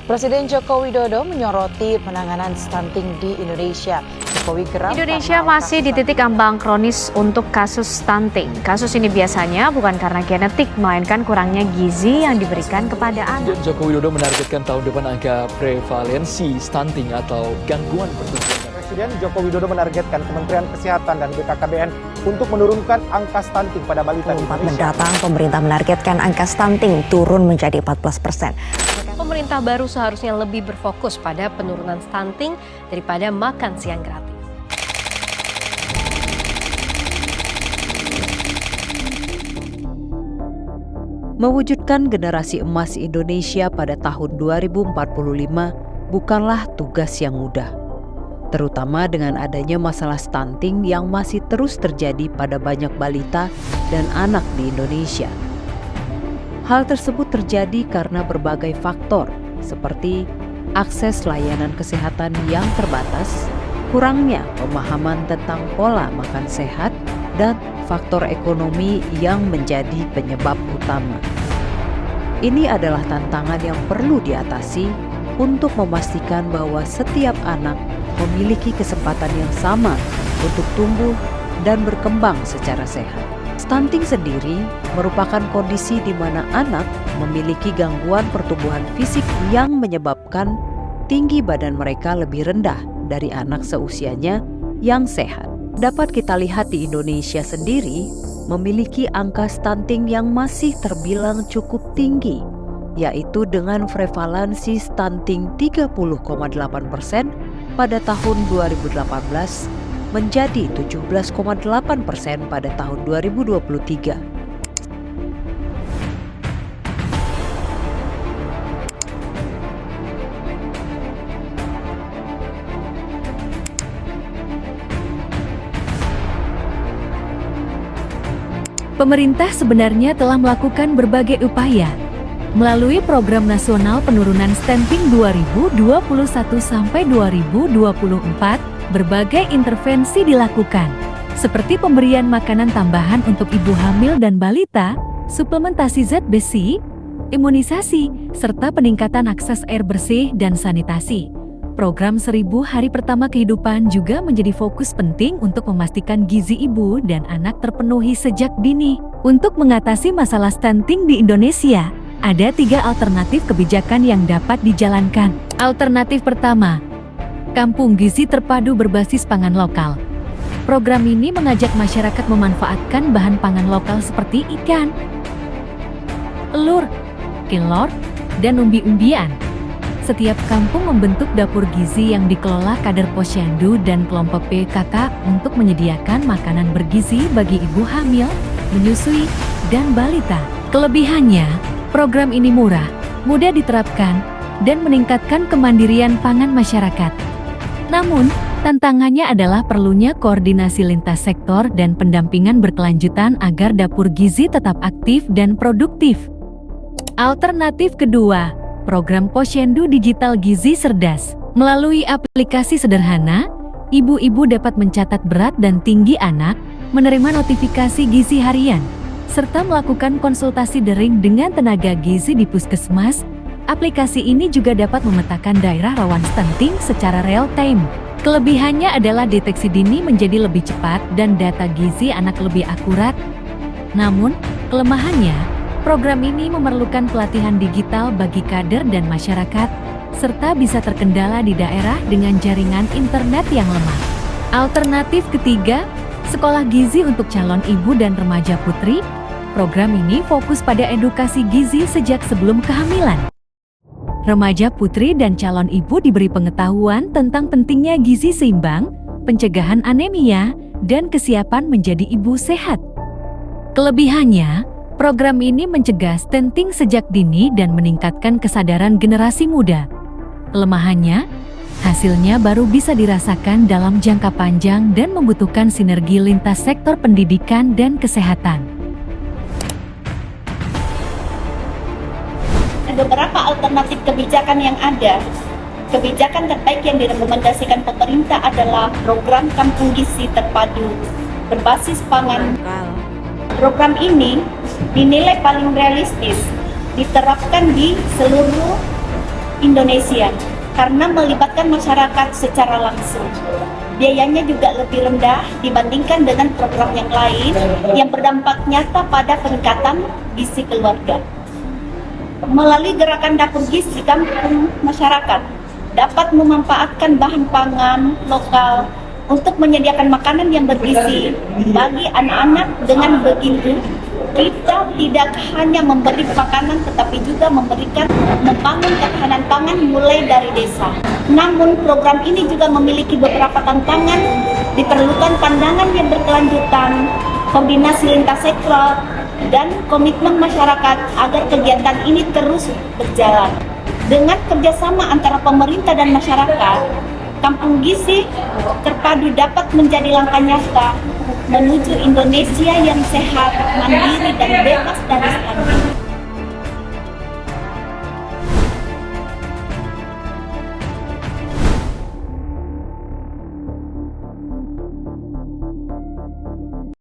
Presiden Joko Widodo menyoroti penanganan stunting di Indonesia. Jokowi geram Indonesia masih di titik ambang kronis untuk kasus stunting. Kasus ini biasanya bukan karena genetik, melainkan kurangnya gizi yang diberikan kepada anak. Joko Widodo menargetkan tahun depan angka prevalensi stunting atau gangguan pertumbuhan. Presiden Joko Widodo menargetkan Kementerian Kesehatan dan BKKBN untuk menurunkan angka stunting pada balita di Indonesia. Mendatang, pemerintah menargetkan angka stunting turun menjadi 14%. Pemerintah baru seharusnya lebih berfokus pada penurunan stunting daripada makan siang gratis. Mewujudkan generasi emas Indonesia pada tahun 2045 bukanlah tugas yang mudah. Terutama dengan adanya masalah stunting yang masih terus terjadi pada banyak balita dan anak di Indonesia. Hal tersebut terjadi karena berbagai faktor seperti akses layanan kesehatan yang terbatas, kurangnya pemahaman tentang pola makan sehat, dan faktor ekonomi yang menjadi penyebab utama. Ini adalah tantangan yang perlu diatasi untuk memastikan bahwa setiap anak memiliki kesempatan yang sama untuk tumbuh dan berkembang secara sehat. Stunting sendiri merupakan kondisi di mana anak memiliki gangguan pertumbuhan fisik yang menyebabkan tinggi badan mereka lebih rendah dari anak seusianya yang sehat. Dapat kita lihat di Indonesia sendiri memiliki angka stunting yang masih terbilang cukup tinggi, yaitu dengan prevalensi stunting 30,8% pada tahun 2018 menjadi 17,8% pada tahun 2023. Pemerintah sebenarnya telah melakukan berbagai upaya melalui Program Nasional Penurunan Stunting 2021 sampai 2024. Berbagai intervensi dilakukan, seperti pemberian makanan tambahan untuk ibu hamil dan balita, suplementasi zat besi, imunisasi, serta peningkatan akses air bersih dan sanitasi. Program 1000 Hari Pertama Kehidupan juga menjadi fokus penting untuk memastikan gizi ibu dan anak terpenuhi sejak dini. Untuk mengatasi masalah stunting di Indonesia, ada 3 alternatif kebijakan yang dapat dijalankan. Alternatif pertama, Kampung Gizi Terpadu berbasis pangan lokal. Program ini mengajak masyarakat memanfaatkan bahan pangan lokal seperti ikan, telur, kelor, dan umbi-umbian. Setiap kampung membentuk dapur gizi yang dikelola kader posyandu dan kelompok PKK untuk menyediakan makanan bergizi bagi ibu hamil, menyusui, dan balita. Kelebihannya, program ini murah, mudah diterapkan, dan meningkatkan kemandirian pangan masyarakat. Namun, tantangannya adalah perlunya koordinasi lintas sektor dan pendampingan berkelanjutan agar dapur gizi tetap aktif dan produktif. Alternatif kedua, program Posyandu Digital Gizi Cerdas. Melalui aplikasi sederhana, ibu-ibu dapat mencatat berat dan tinggi anak, menerima notifikasi gizi harian, serta melakukan konsultasi daring dengan tenaga gizi di puskesmas. Aplikasi ini juga dapat memetakan daerah rawan stunting secara real time. Kelebihannya adalah deteksi dini menjadi lebih cepat dan data gizi anak lebih akurat. Namun, kelemahannya, program ini memerlukan pelatihan digital bagi kader dan masyarakat, serta bisa terkendala di daerah dengan jaringan internet yang lemah. Alternatif ketiga, Sekolah Gizi untuk Calon Ibu dan Remaja Putri. Program ini fokus pada edukasi gizi sejak sebelum kehamilan. Remaja putri dan calon ibu diberi pengetahuan tentang pentingnya gizi seimbang, pencegahan anemia, dan kesiapan menjadi ibu sehat. Kelebihannya, program ini mencegah stunting sejak dini dan meningkatkan kesadaran generasi muda. Kelemahannya, hasilnya baru bisa dirasakan dalam jangka panjang dan membutuhkan sinergi lintas sektor pendidikan dan kesehatan. Beberapa alternatif kebijakan yang ada. Kebijakan terbaik yang direkomendasikan pemerintah adalah program Kampung Gizi Terpadu berbasis pangan. Program ini dinilai paling realistis, diterapkan di seluruh Indonesia karena melibatkan masyarakat secara langsung. Biayanya juga lebih rendah dibandingkan dengan program yang lain yang berdampak nyata pada peningkatan gizi keluarga. Melalui gerakan dapur gizi kampung, masyarakat dapat memanfaatkan bahan pangan lokal untuk menyediakan makanan yang bergizi bagi anak-anak. Dengan begitu, kita tidak hanya memberi makanan tetapi juga membangun ketahanan pangan mulai dari desa. Namun program ini juga memiliki beberapa tantangan, diperlukan pandangan yang berkelanjutan, koordinasi lintas sektor, dan komitmen masyarakat agar kegiatan ini terus berjalan. Dengan kerjasama antara pemerintah dan masyarakat, Kampung Gizi Terpadu dapat menjadi langkah nyata menuju Indonesia yang sehat, mandiri, dan bebas dari